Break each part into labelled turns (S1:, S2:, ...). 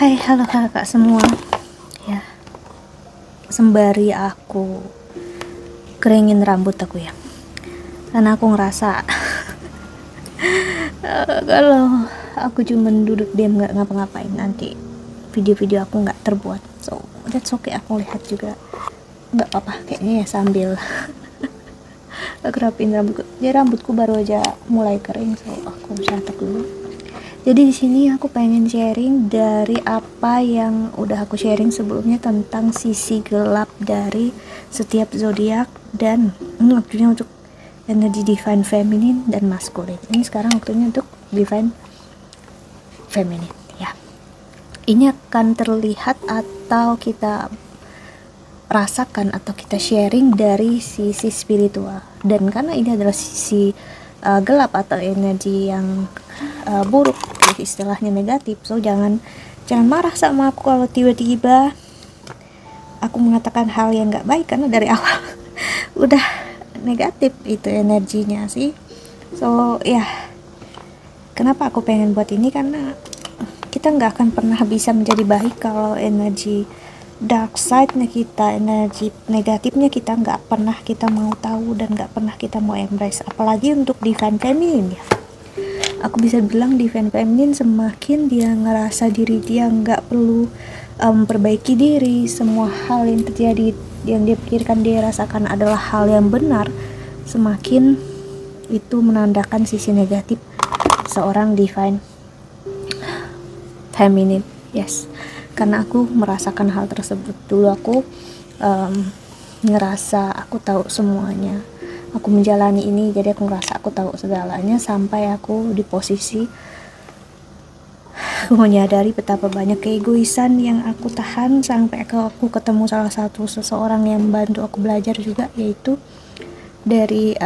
S1: Hai, halo kakak semua. Ya, sembari aku keringin rambut aku ya, karena aku ngerasa kalau aku cuman duduk diam nggak ngapa-ngapain, nanti video-video aku nggak terbuat. So that's okay, aku lihat juga nggak apa-apa kayaknya ya, sambil aku rapiin rambutku. Jadi rambutku baru aja mulai kering, so aku catat dulu. Jadi di sini aku pengen sharing dari apa yang udah aku sharing sebelumnya tentang sisi gelap dari setiap zodiak, dan ini waktunya untuk energi divine feminine dan masculine. Ini sekarang waktunya untuk divine feminine ya. Ini akan terlihat atau kita rasakan atau kita sharing dari sisi spiritual, dan karena ini adalah sisi gelap atau energi yang buruk, istilahnya negatif, so jangan marah sama aku kalau tiba-tiba aku mengatakan hal yang nggak baik, karena dari awal udah negatif itu energinya sih. So ya, kenapa aku pengen buat ini, karena kita nggak akan pernah bisa menjadi baik kalau energi dark side-nya kita, energi negatifnya kita nggak pernah kita mau tahu dan nggak pernah kita mau embrace. Apalagi untuk divine feminine ya, aku bisa bilang divine feminine semakin dia ngerasa diri dia nggak perlu memperbaiki diri, semua hal yang terjadi yang dia pikirkan dia rasakan adalah hal yang benar, semakin itu menandakan sisi negatif seorang divine feminine. Yes, karena aku merasakan hal tersebut. Dulu aku ngerasa aku tahu semuanya, aku menjalani ini, jadi aku ngerasa aku tahu segalanya, sampai aku di posisi aku menyadari betapa banyak keegoisan yang aku tahan, sampai aku ketemu salah satu seseorang yang membantu aku belajar juga, yaitu dari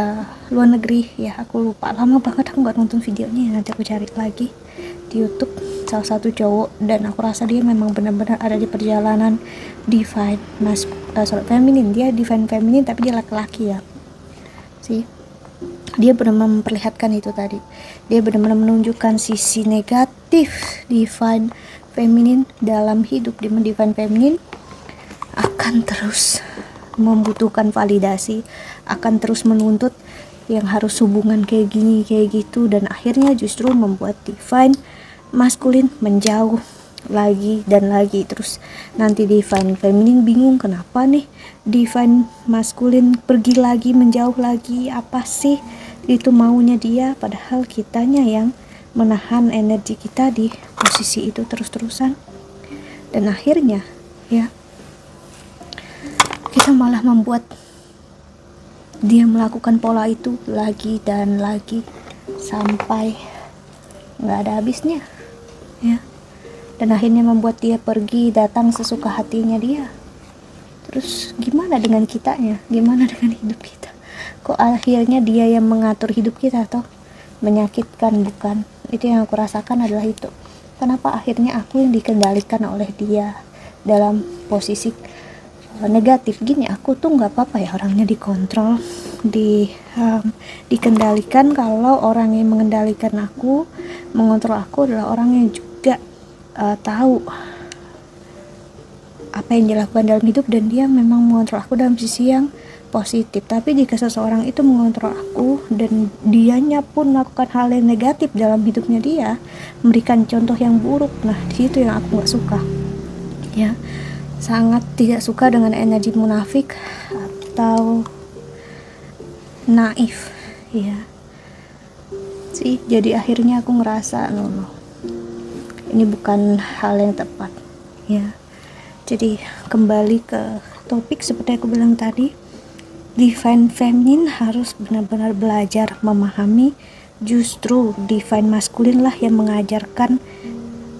S1: luar negeri ya. Aku lupa, lama banget aku gak nonton videonya, nanti aku cari lagi di YouTube. Salah satu cowok, dan aku rasa dia memang benar-benar ada di perjalanan divine feminine. Dia divine feminine tapi dia laki-laki ya sih. Dia benar-benar memperlihatkan itu tadi, dia benar-benar menunjukkan sisi negatif divine feminine dalam hidup. Di divine feminine akan terus membutuhkan validasi, akan terus menuntut yang harus hubungan kayak gini kayak gitu, dan akhirnya justru membuat divine maskulin menjauh lagi dan lagi. Terus nanti divine feminine bingung, kenapa nih divine maskulin pergi lagi, menjauh lagi, apa sih itu maunya dia, padahal kitanya yang menahan energi kita di posisi itu terus-terusan. Dan akhirnya ya, kita malah membuat dia melakukan pola itu lagi dan lagi sampai nggak ada habisnya ya, dan akhirnya membuat dia pergi datang sesuka hatinya dia. Terus gimana dengan kitanya, gimana dengan hidup kita? Kok akhirnya dia yang mengatur hidup kita, atau menyakitkan? Bukan, itu yang aku rasakan adalah itu. Kenapa akhirnya aku yang dikendalikan oleh dia dalam posisi negatif gini? Aku tuh nggak apa-apa ya orangnya dikontrol, dikendalikan, kalau orang yang mengendalikan aku, mengontrol aku adalah orang yang juga tahu apa yang dilakukan dalam hidup, dan dia memang mengontrol aku dalam sisi yang positif. Tapi jika seseorang itu mengontrol aku dan dianya pun melakukan hal yang negatif dalam hidupnya, dia memberikan contoh yang buruk, nah di situ yang aku nggak suka ya. Sangat tidak suka dengan energi munafik atau naif ya sih. Jadi akhirnya aku ngerasa no, ini bukan hal yang tepat ya. Jadi kembali ke topik, seperti aku bilang tadi, divine feminine harus benar-benar belajar memahami, justru divine maskulin lah yang mengajarkan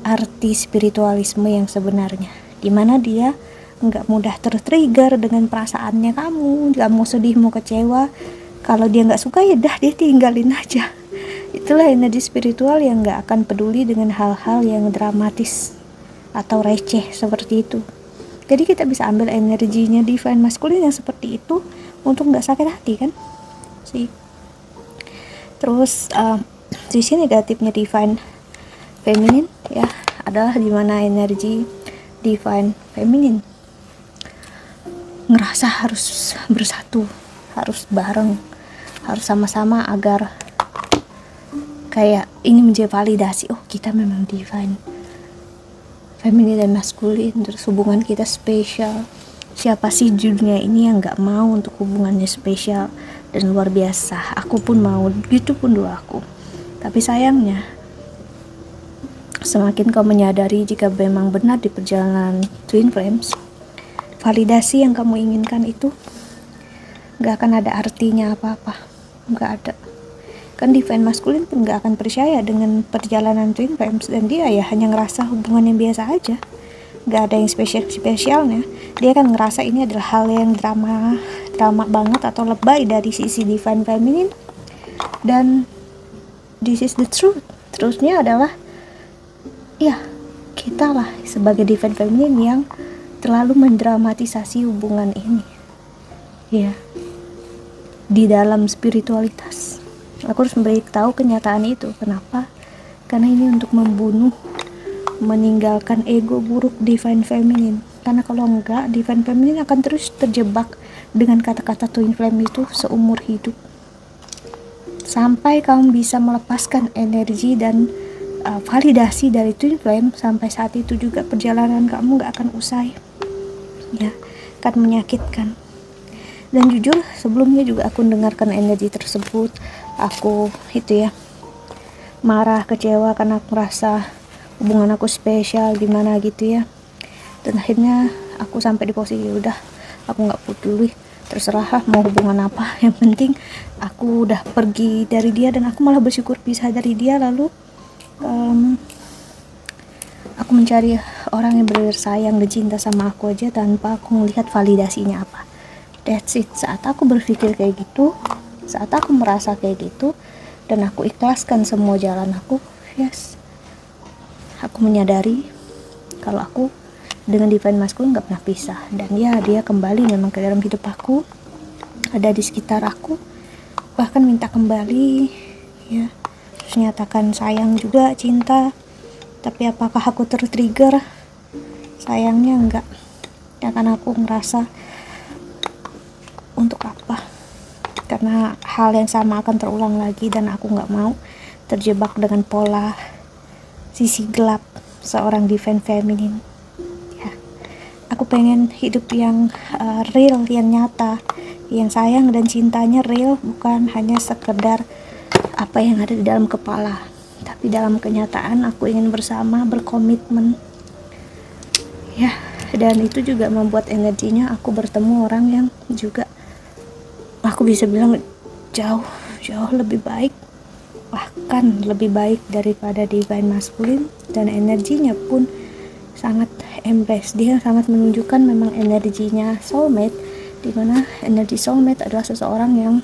S1: arti spiritualisme yang sebenarnya, dimana dia nggak mudah tertrigger dengan perasaannya kamu. Gak mau sedih, mau kecewa, kalau dia nggak suka ya dah, dia tinggalin aja. Itulah energi spiritual yang nggak akan peduli dengan hal-hal yang dramatis atau receh seperti itu. Jadi kita bisa ambil energinya divine maskulin yang seperti itu untuk nggak sakit hati kan sih. Terus sisi negatifnya divine feminine ya, adalah dimana energi divine feminine ngerasa harus bersatu, harus bareng, harus sama-sama agar kayak ini menjadi validasi, oh kita memang divine feminine dan maskulin, terus hubungan kita spesial. Siapa sih di dunia ini yang gak mau untuk hubungannya spesial dan luar biasa? Aku pun mau, gitu pun dulu aku. Tapi sayangnya semakin kau menyadari jika memang benar di perjalanan twin flames, validasi yang kamu inginkan itu gak akan ada artinya apa-apa. Gak ada. Kan divine maskulin pun gak akan percaya dengan perjalanan twin flames, dan dia ya hanya ngerasa hubungan yang biasa aja, gak ada yang spesialnya. Dia kan ngerasa ini adalah hal yang drama banget atau lebay dari sisi divine feminine, dan this is the truth. Terusnya adalah ya kita lah sebagai divine feminine yang terlalu mendramatisasi hubungan ini ya di dalam spiritualitas. Aku harus memberitahu kenyataan itu. Kenapa? Karena ini untuk membunuh, meninggalkan ego buruk divine feminine. Karena kalau enggak, divine feminine akan terus terjebak dengan kata-kata twin flame itu seumur hidup, sampai kamu bisa melepaskan energi dan validasi dari twin flame. Sampai saat itu juga perjalanan kamu gak akan usai ya, akan menyakitkan. Dan jujur sebelumnya juga aku mendengarkan energi tersebut, aku itu ya marah, kecewa karena aku merasa hubungan aku spesial gimana gitu ya. Dan akhirnya aku sampai di posisi udah, aku nggak peduli, terserah mau hubungan apa, yang penting aku udah pergi dari dia. Dan aku malah bersyukur pisah dari dia, lalu aku mencari orang yang benar-benar sayang dan cinta sama aku aja tanpa aku melihat validasinya apa. That's it. Saat aku berpikir kayak gitu, saat aku merasa kayak gitu, dan aku ikhlaskan semua jalan aku, yes, aku menyadari kalau aku dengan divine masculine gak pernah pisah. Dan ya, dia kembali memang ke dalam hidup aku, ada di sekitar aku, bahkan minta kembali ya, terus nyatakan sayang juga, cinta. Tapi apakah aku tertrigger? Sayangnya enggak ya, karena aku ngerasa untuk apa, karena hal yang sama akan terulang lagi, dan aku nggak mau terjebak dengan pola sisi gelap seorang divine feminine ya. Aku pengen hidup yang real, yang nyata, yang sayang dan cintanya real, bukan hanya sekedar apa yang ada di dalam kepala, tapi dalam kenyataan. Aku ingin bersama, berkomitmen ya. Dan itu juga membuat energinya aku bertemu orang yang juga aku bisa bilang jauh lebih baik, bahkan lebih baik daripada divine masculine. Dan energinya pun sangat embrace, dia sangat menunjukkan memang energinya soulmate, dimana energi soulmate adalah seseorang yang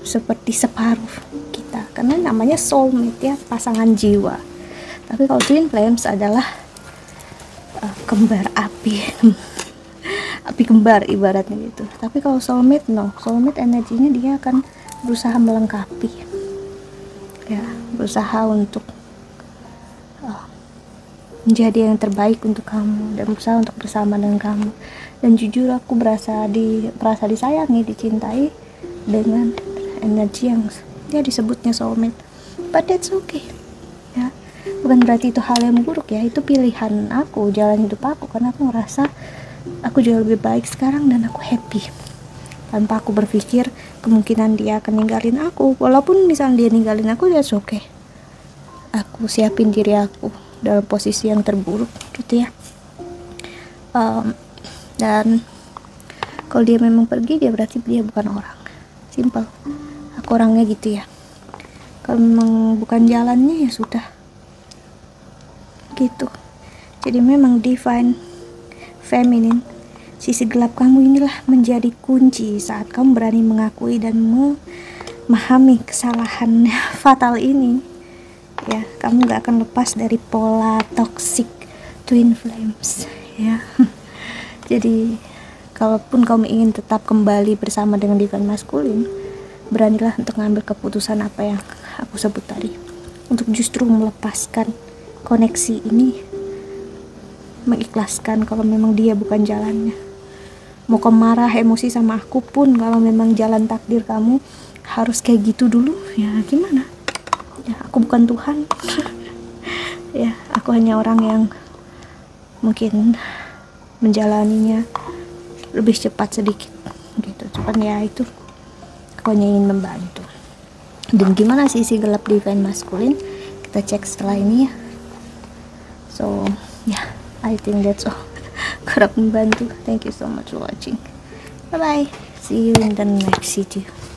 S1: seperti separuh kita, karena namanya soulmate ya, pasangan jiwa. Tapi kalau twin flames adalah kembar api api kembar ibaratnya gitu. Tapi kalau soulmate no, soulmate energinya dia akan berusaha melengkapi ya, berusaha untuk menjadi yang terbaik untuk kamu, dan berusaha untuk bersama dengan kamu. Dan jujur aku merasa disayangi, dicintai dengan energi yang ya disebutnya soulmate. But that's okay ya, bukan berarti itu hal yang buruk ya, itu pilihan aku, jalan hidup aku, karena aku ngerasa aku jauh lebih baik sekarang dan aku happy, tanpa aku berpikir kemungkinan dia akan ninggalin aku. Walaupun misalnya dia ninggalin aku, that's okay, aku siapin diri aku dalam posisi yang terburuk gitu ya. Dan kalau dia memang pergi, dia berarti dia bukan orang, simple. Aku orangnya gitu ya, kalau memang bukan jalannya ya sudah gitu. Jadi memang divine feminine, sisi gelap kamu inilah menjadi kunci saat kamu berani mengakui dan memahami kesalahan fatal ini ya. Kamu gak akan lepas dari pola toxic twin flames ya. Jadi kalaupun kamu ingin tetap kembali bersama dengan divine masculine, beranilah untuk ngambil keputusan apa yang aku sebut tadi. untuk justru melepaskan koneksi ini, mengikhlaskan kalau memang dia bukan jalannya. Mau kamu marah, emosi sama aku pun, kalau memang jalan takdir kamu harus kayak gitu dulu, ya gimana? Ya, aku bukan Tuhan. Ya, aku hanya orang yang mungkin menjalaninya lebih cepat sedikit gitu. Cuman ya itu, aku hanya ingin membantu. Dan gimana sisi gelap divine masculine, kita cek setelah ini ya. So yeah, I think that's all. Kurang membantu. Thank you so much for watching. Bye bye, see you in the next video.